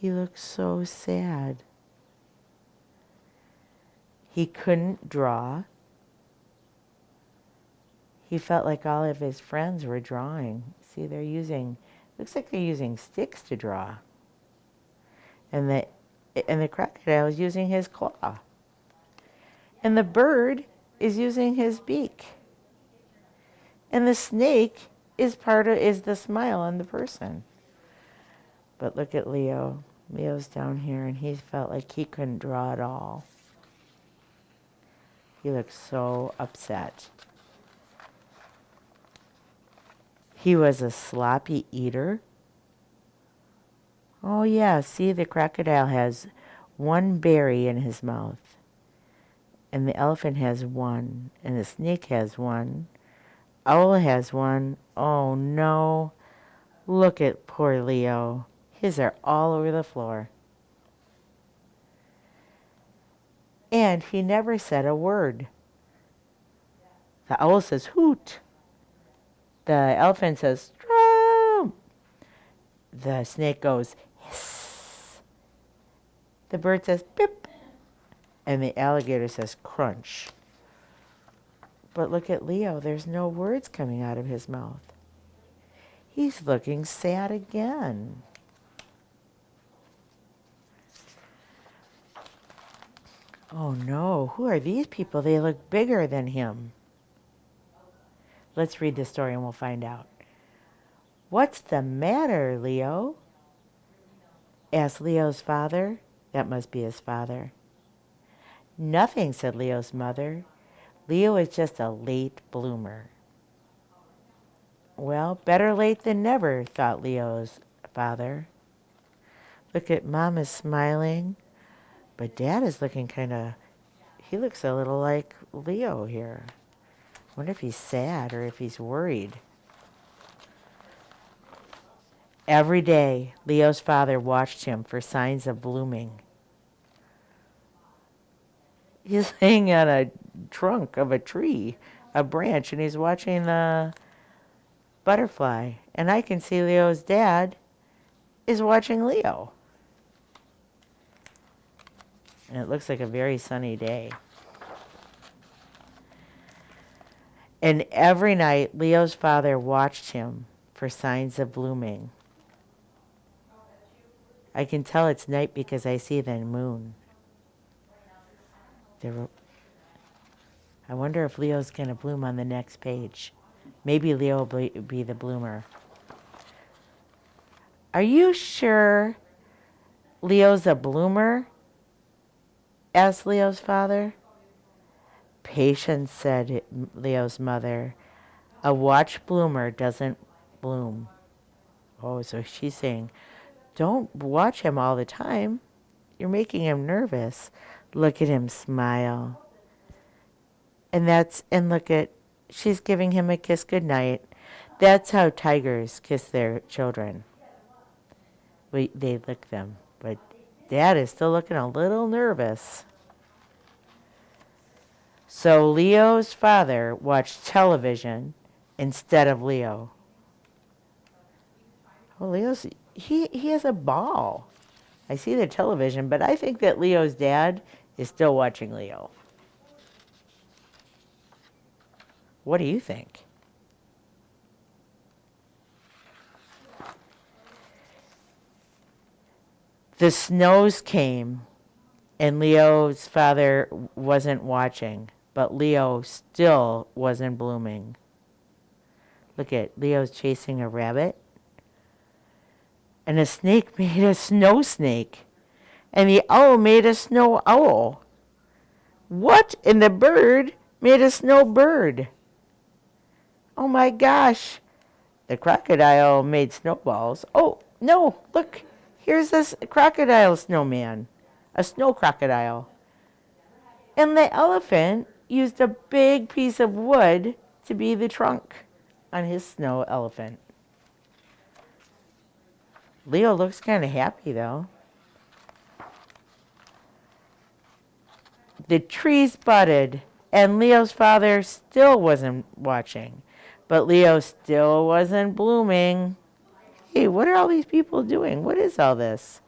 He looked so sad. He couldn't draw. He felt like all of his friends were drawing. See, looks like they're using sticks to draw. And the crocodile is using his claw. And the bird is using his beak. And the snake is the smile on the person. But look at Leo. Leo's down here, and he felt like he couldn't draw at all. He looked so upset. He was a sloppy eater. Oh yeah, see, the crocodile has one berry in his mouth. And the elephant has one. And the snake has one. Owl has one. Oh no. Look at poor Leo. His are all over the floor. And he never said a word. The owl says, hoot. The elephant says, drum. The snake goes, hiss. The bird says, pip. And the alligator says, crunch. But look at Leo. There's no words coming out of his mouth. He's looking sad again. Oh no, who are these people? They look bigger than him. Let's read the story and we'll find out. What's the matter, Leo? Asked Leo's father. That must be his father. Nothing, said Leo's mother. Leo is just a late bloomer. Well, better late than never, thought Leo's father. Look at Mom is smiling, but Dad is looking he looks a little like Leo here. I wonder if he's sad or if he's worried. Every day, Leo's father watched him for signs of blooming. He's laying on a trunk of a tree, a branch, and he's watching the butterfly. And I can see Leo's dad is watching Leo. And it looks like a very sunny day. And every night, Leo's father watched him for signs of blooming. I can tell it's night because I see the moon. I wonder if Leo's going to bloom on the next page. Maybe Leo will be the bloomer. Are you sure Leo's a bloomer? Asked Leo's father. Patience, said Leo's mother. A watch bloomer doesn't bloom. Oh, so she's saying, don't watch him all the time. You're making him nervous. Look at him smile. And look at, she's giving him a kiss goodnight. That's how tigers kiss their children. They lick them. But Dad is still looking a little nervous. So Leo's father watched television instead of Leo. Oh, he has a ball. I see the television, but I think that Leo's dad is still watching Leo. What do you think? The snows came, and Leo's father wasn't watching, but Leo still wasn't blooming. Look at Leo's chasing a rabbit, and a snake made a snow snake, and the owl made a snow owl. What? And the bird made a snow bird. Oh my gosh. The crocodile made snowballs. Oh, no, look. Here's this crocodile snowman. A snow crocodile. And the elephant used a big piece of wood to be the trunk on his snow elephant. Leo looks kind of happy, though. The trees budded, and Leo's father still wasn't watching. But Leo still wasn't blooming. Hey, what are all these people doing? What is all this?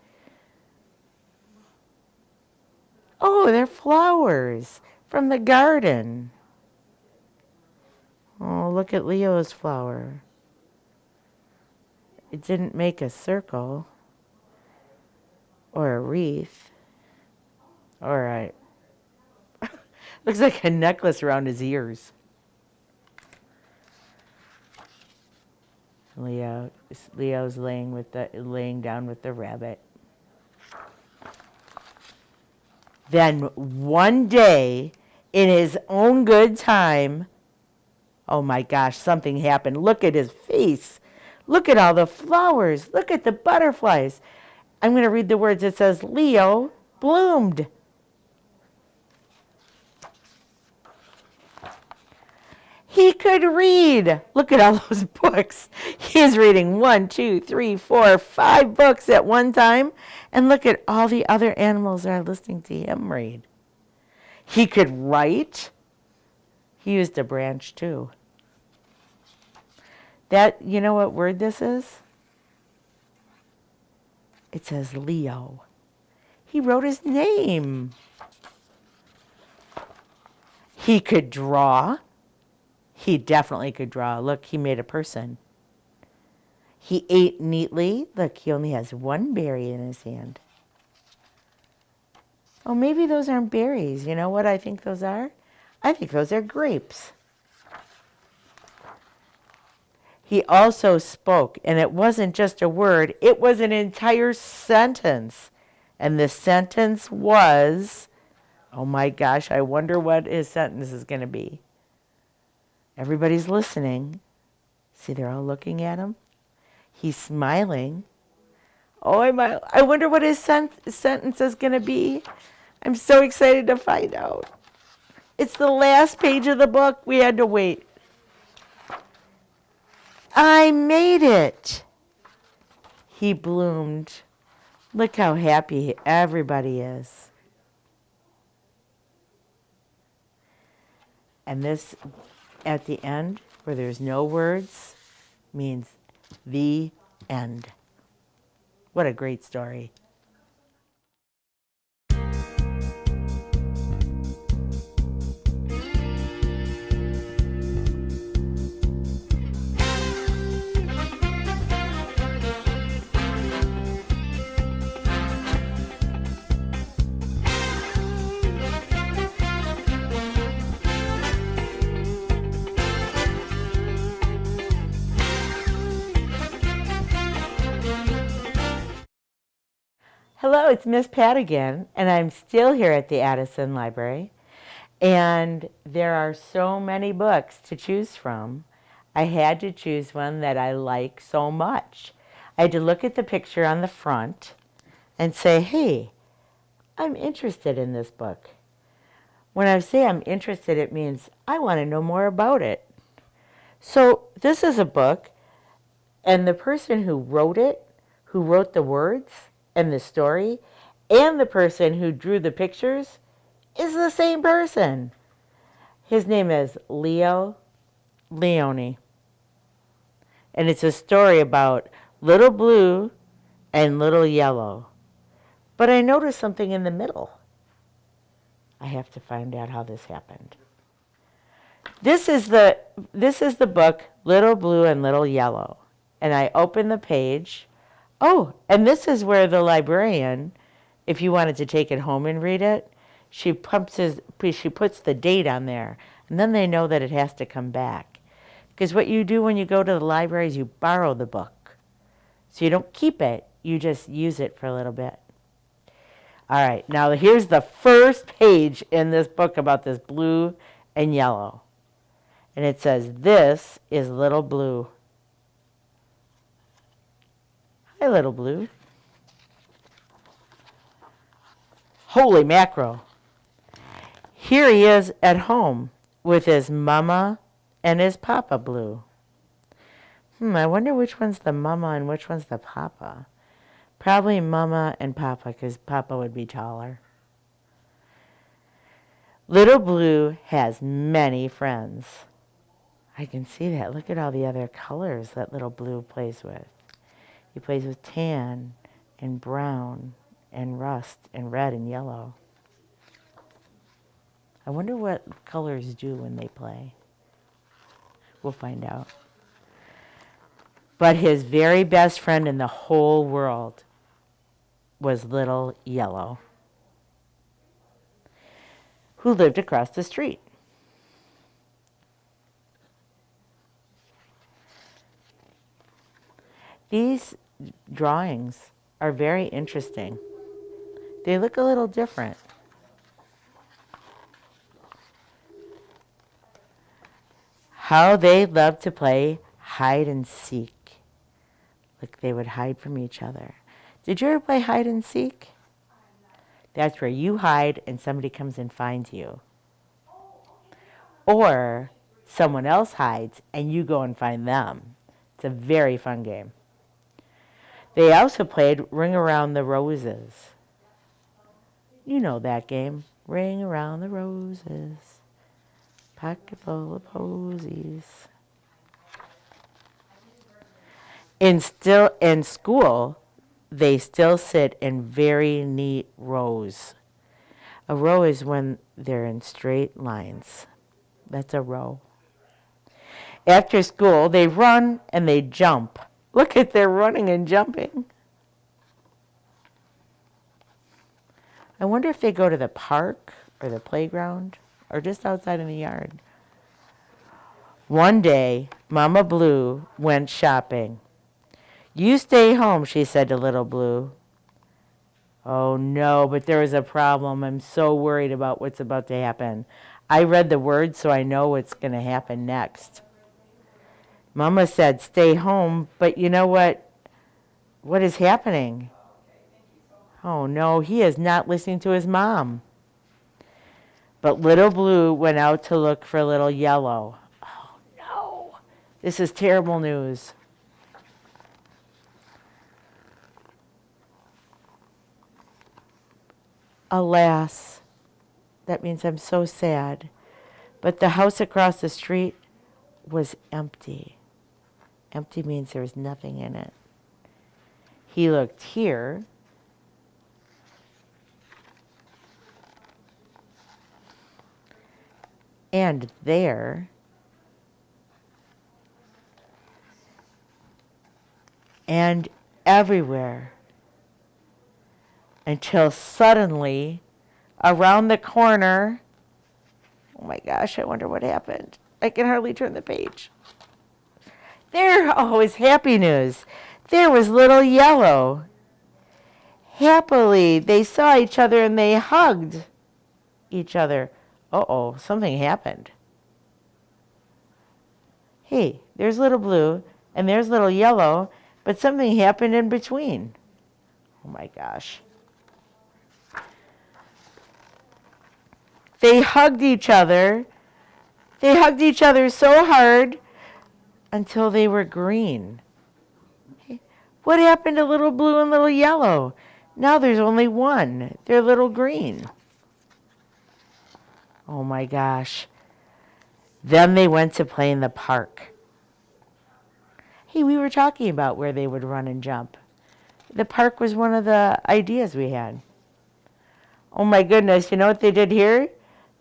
Oh, they're flowers from the garden. Oh, look at Leo's flower. It didn't make a circle or a wreath. All right. Looks like a necklace around his ears. Leo's laying down with the rabbit. Then one day, in his own good time, oh my gosh, something happened. Look at his face. Look at all the flowers. Look at the butterflies. I'm going to read the words. It says, Leo bloomed. He could read. Look at all those books. He's reading 1, 2, 3, 4, 5 books at one time. And look at all the other animals that are listening to him read. He could write. He used a branch too. You know what word this is? It says Leo. He wrote his name. He could draw. He definitely could draw. Look, he made a person. He ate neatly. Look, he only has one berry in his hand. Oh, maybe those aren't berries. You know what I think those are? I think those are grapes. He also spoke, and it wasn't just a word. It was an entire sentence. And the sentence was, oh my gosh, I wonder what his sentence is going to be. Everybody's listening. See, they're all looking at him. He's smiling. Oh, I wonder what his sentence is going to be. I'm so excited to find out. It's the last page of the book. We had to wait. I made it. He bloomed. Look how happy everybody is. And this, at the end, where there's no words, means the end. What a great story. Hello, it's Miss Pat again, and I'm still here at the Addison Library. And there are so many books to choose from. I had to choose one that I like so much. I had to look at the picture on the front and say, hey, I'm interested in this book. When I say I'm interested, it means I want to know more about it. So this is a book, and the person who wrote it, who wrote the words and the story, and the person who drew the pictures is the same person. His name is Leo Leone. And it's a story about Little Blue and Little Yellow. But I noticed something in the middle. I have to find out how this happened. This is the book, Little Blue and Little Yellow. And I open the page. Oh, and this is where the librarian, if you wanted to take it home and read it, she puts the date on there, and then they know that it has to come back. Because what you do when you go to the library is you borrow the book. So you don't keep it, you just use it for a little bit. All right, now here's the first page in this book about this blue and yellow. And it says, this is Little Blue. Hi, Little Blue. Holy mackerel. Here he is at home with his mama and his papa Blue. I wonder which one's the mama and which one's the papa. Probably mama and papa, because papa would be taller. Little Blue has many friends. I can see that. Look at all the other colors that Little Blue plays with. He plays with tan and brown and rust and red and yellow. I wonder what colors do when they play. We'll find out. But his very best friend in the whole world was Little Yellow, who lived across the street. These drawings are very interesting. They look a little different. How they loved to play hide and seek. Like they would hide from each other. Did you ever play hide and seek? That's where you hide and somebody comes and finds you. Or someone else hides and you go and find them. It's a very fun game. They also played Ring Around the Roses. You know that game. Ring around the roses, pocket full of posies. In school, they still sit in very neat rows. A row is when they're in straight lines. That's a row. After school, they run and they jump. Look at their running and jumping. I wonder if they go to the park or the playground or just outside in the yard. One day, Mama Blue went shopping. You stay home, she said to Little Blue. Oh no, but there was a problem. I'm so worried about what's about to happen. I read the words, so I know what's going to happen next. Mama said, stay home, but you know what? What is happening? Oh no, he is not listening to his mom. But Little Blue went out to look for Little Yellow. Oh no, this is terrible news. Alas, that means I'm so sad. But the house across the street was empty. Empty means there was nothing in it. He looked here. And there. And everywhere. Until suddenly, around the corner, oh my gosh, I wonder what happened. I can hardly turn the page. There, oh, it's happy news. There was Little Yellow. Happily, they saw each other and they hugged each other. Uh-oh, something happened. Hey, there's Little Blue and there's Little Yellow, but something happened in between. Oh my gosh. They hugged each other. They hugged each other so hard until they were green. What happened to Little Blue and Little Yellow? Now there's only one. They're Little Green. Oh my gosh. Then they went to play in the park. Hey, we were talking about where they would run and jump. The park was one of the ideas we had. Oh my goodness, you know what they did here?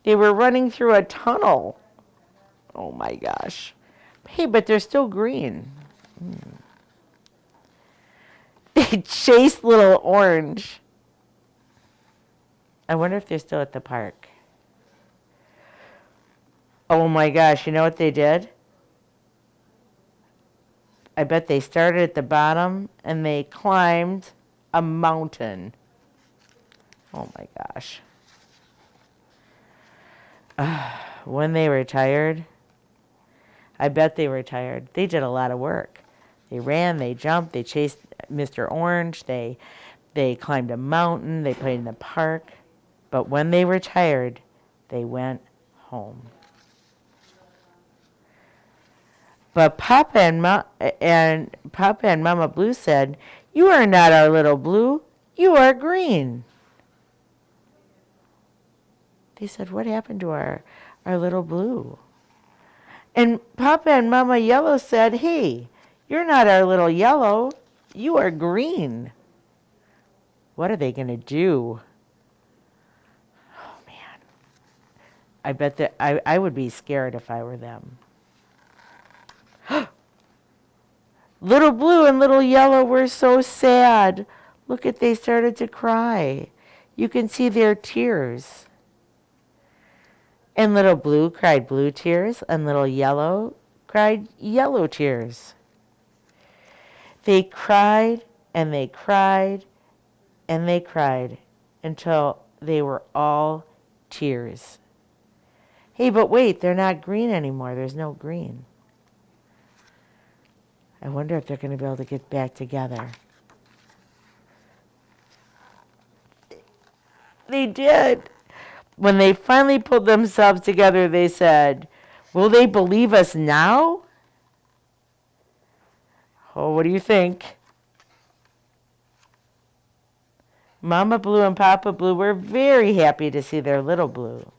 They were running through a tunnel. Oh my gosh. Hey, but they're still green. They chased Little Orange. I wonder if they're still at the park. Oh my gosh, you know what they did? I bet they started at the bottom and they climbed a mountain. Oh my gosh. When they were tired, I bet they were tired. They did a lot of work. They ran, they jumped, they chased Mr. Orange, they climbed a mountain, they played in the park. But when they were tired, they went home. But Papa and Mama Blue said, "You are not our Little Blue. You are green." They said, "What happened to our Little Blue?" And Papa and Mama Yellow said, "Hey, you're not our Little Yellow. You are green." What are they going to do? Oh, man. I bet that I would be scared if I were them. Little blue and little yellow were so sad. Look at, they started to cry. You can see their tears. And little blue cried blue tears, and little yellow cried yellow tears. They cried and they cried and they cried until they were all tears. Hey, but wait, they're not green anymore. There's no green. I wonder if they're going to be able to get back together. They did. When they finally pulled themselves together, they said, "Will they believe us now?" Oh, what do you think? Mama Blue and Papa Blue were very happy to see their little blue.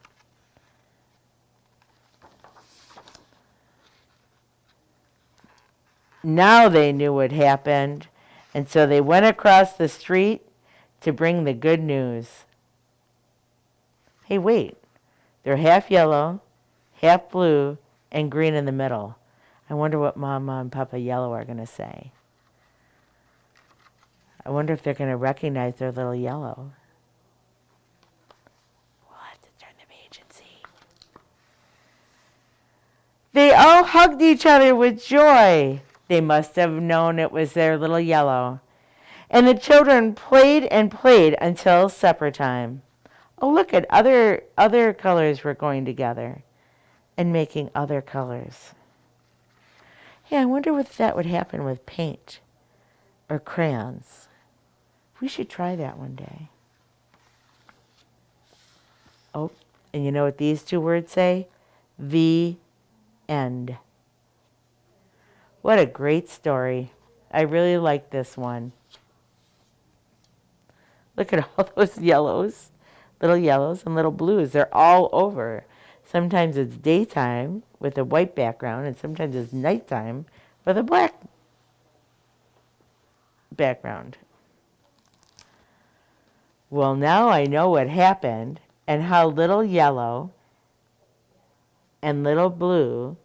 Now they knew what happened, and so they went across the street to bring the good news. Hey, wait. They're half yellow, half blue, and green in the middle. I wonder what Mama and Papa Yellow are going to say. I wonder if they're going to recognize their little yellow. We'll have to turn the page and see. They all hugged each other with joy. They must have known it was their little yellow. And the children played and played until supper time. Oh, look at other colors were going together and making other colors. Hey, I wonder if that would happen with paint or crayons. We should try that one day. Oh, and you know what these two words say? The end. What a great story. I really like this one. Look at all those yellows, little yellows and little blues. They're all over. Sometimes it's daytime with a white background, and sometimes it's nighttime with a black background. Well, now I know what happened and how little yellow and little blue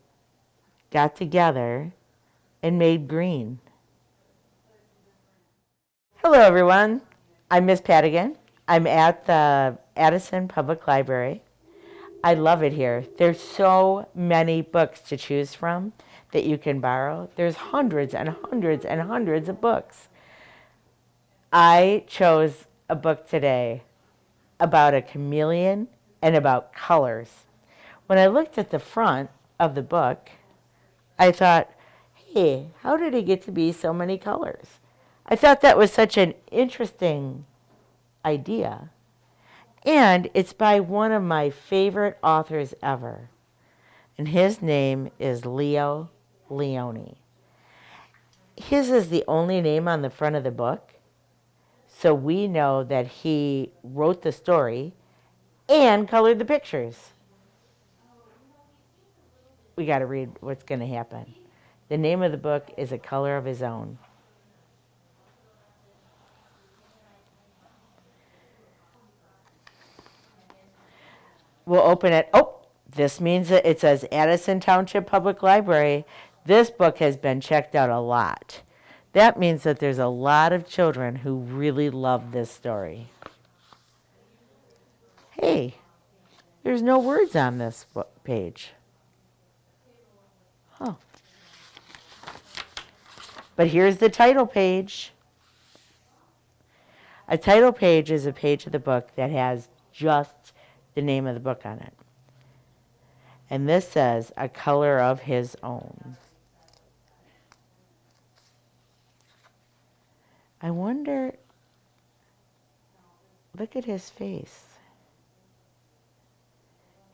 got together and made green. Hello, everyone. I'm Miss Pat again. I'm at the Addison Public Library. I love it here. There's so many books to choose from that you can borrow. There's hundreds and hundreds and hundreds of books. I chose a book today about a chameleon and about colors. When I looked at the front of the book, I thought, hey, how did it get to be so many colors? I thought that was such an interesting idea. And it's by one of my favorite authors ever. And his name is Leo Leone. His is the only name on the front of the book. So we know that he wrote the story and colored the pictures. We got to read what's going to happen. The name of the book is A Color of His Own. We'll open it. Oh, this means that it says Addison Township Public Library. This book has been checked out a lot. That means that there's a lot of children who really love this story. Hey, there's no words on this page. Huh. But here's the title page. A title page is a page of the book that has just the name of the book on it. And this says, A Color of His Own. I wonder, look at his face.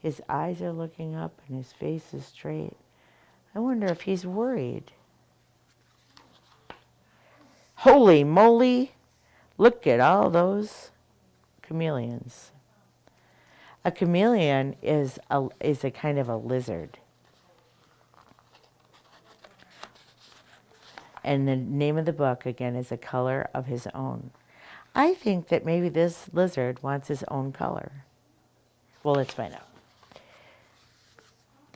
His eyes are looking up and his face is straight. I wonder if he's worried. Holy moly, look at all those chameleons. A chameleon is a kind of a lizard. And the name of the book, again, is A Color of His Own. I think that maybe this lizard wants his own color. Well, let's find out.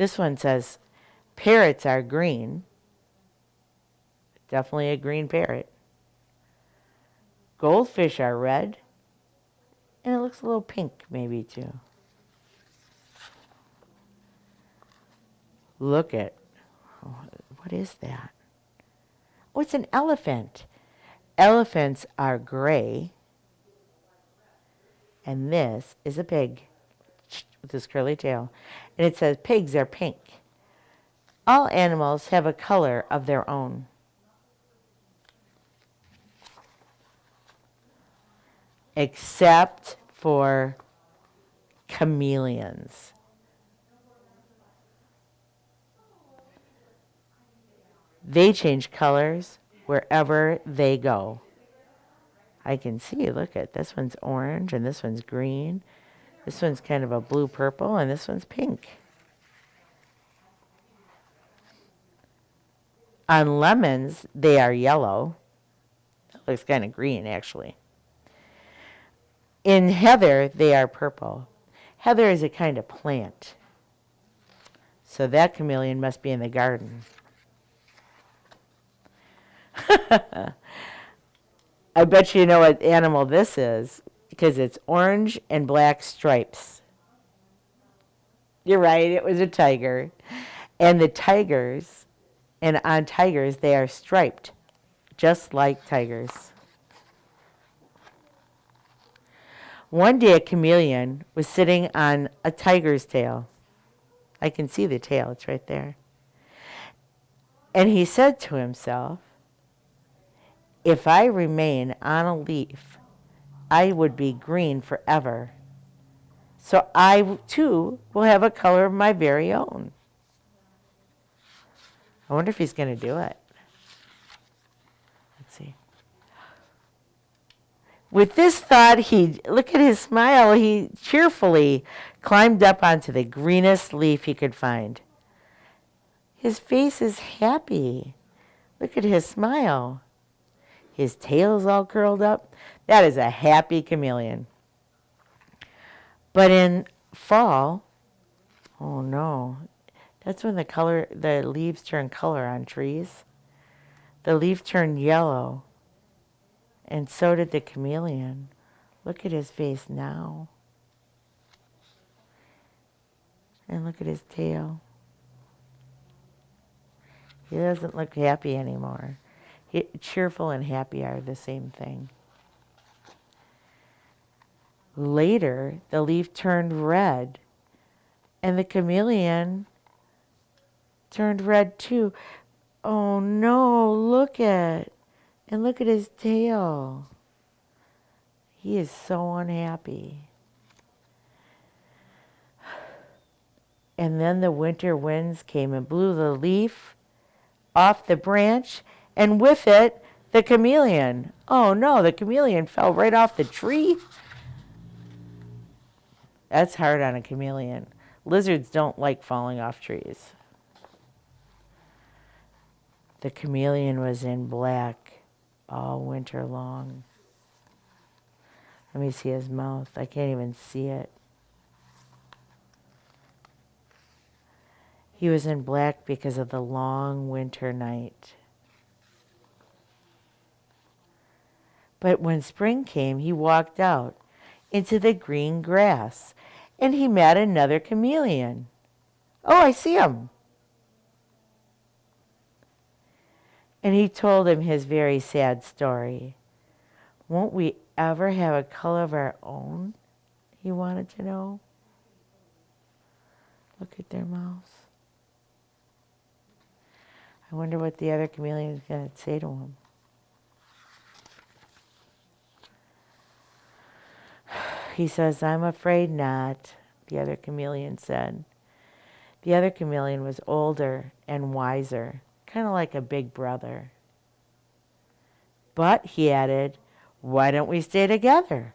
This one says, parrots are green. Definitely a green parrot. Goldfish are red. And it looks a little pink maybe too. Look at, what is that? Oh, it's an elephant. Elephants are gray. And this is a pig with this curly tail. And it says pigs are pink. All animals have a color of their own. Except for chameleons. They change colors wherever they go. I can see, look at this one's orange and this one's green. This one's kind of a blue purple and this one's pink. On lemons, they are yellow. That looks kind of green actually. In heather, they are purple. Heather is a kind of plant. So that chameleon must be in the garden. I bet you know what animal this is because it's orange and black stripes. You're right, it was a tiger. And the tigers, and on tigers, they are striped, just like tigers. One day a chameleon was sitting on a tiger's tail. I can see the tail, it's right there. And he said to himself, if I remain on a leaf, I would be green forever. So I, too, will have a color of my very own. I wonder if he's going to do it. Let's see. With this thought, look at his smile, he cheerfully climbed up onto the greenest leaf he could find. His face is happy. Look at his smile. His tail is all curled up. That is a happy chameleon. But in fall, oh no, that's when the leaves turn color on trees. The leaf turned yellow, and so did the chameleon. Look at his face now. And look at his tail. He doesn't look happy anymore. Cheerful and happy are the same thing. Later, the leaf turned red, and the chameleon turned red too. Oh no, look at his tail. He is so unhappy. And then the winter winds came and blew the leaf off the branch, and with it, the chameleon. Oh no, the chameleon fell right off the tree. That's hard on a chameleon. Lizards don't like falling off trees. The chameleon was in black all winter long. Let me see his mouth. I can't even see it. He was in black because of the long winter night. But when spring came, he walked out into the green grass, and he met another chameleon. Oh, I see him. And he told him his very sad story. Won't we ever have a color of our own? He wanted to know. Look at their mouths. I wonder what the other chameleon is going to say to him. He says, I'm afraid not, the other chameleon said. The other chameleon was older and wiser, kind of like a big brother. But, he added, why don't we stay together?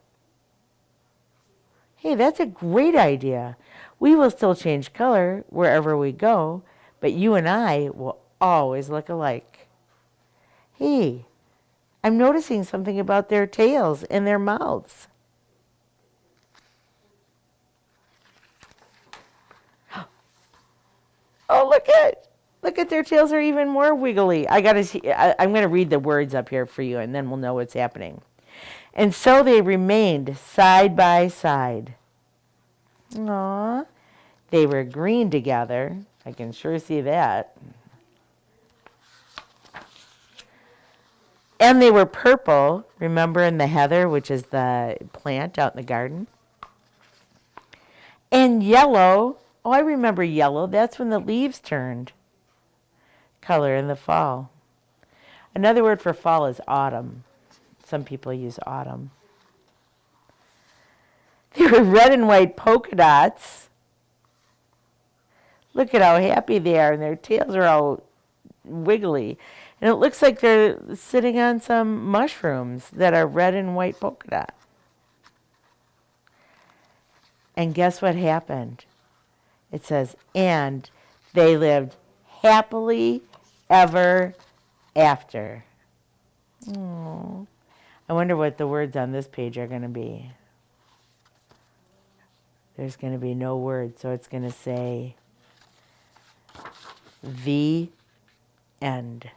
Hey, that's a great idea. We will still change color wherever we go, but you and I will always look alike. Hey, I'm noticing something about their tails and their mouths. Look at their tails are even more wiggly. I'm going to read the words up here for you, and then we'll know what's happening. And so they remained side by side. Aww. They were green together. I can sure see that. And they were purple. Remember in the heather, which is the plant out in the garden? And yellow. Oh, I remember yellow. That's when the leaves turned color in the fall. Another word for fall is autumn. Some people use autumn. They were red and white polka dots. Look at how happy they are, and their tails are all wiggly. And it looks like they're sitting on some mushrooms that are red and white polka dot. And guess what happened? It says, and they lived happily ever after. Aww. I wonder what the words on this page are going to be. There's going to be no words, so it's going to say, the end.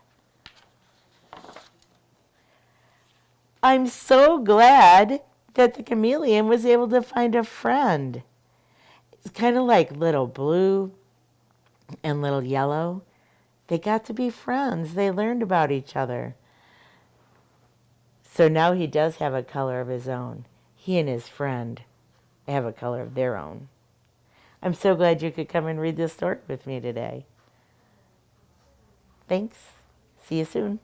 I'm so glad that the chameleon was able to find a friend. It's kind of like little blue and little yellow. They got to be friends. They learned about each other. So now he does have a color of his own. He and his friend have a color of their own. I'm so glad you could come and read this story with me today. Thanks. See you soon.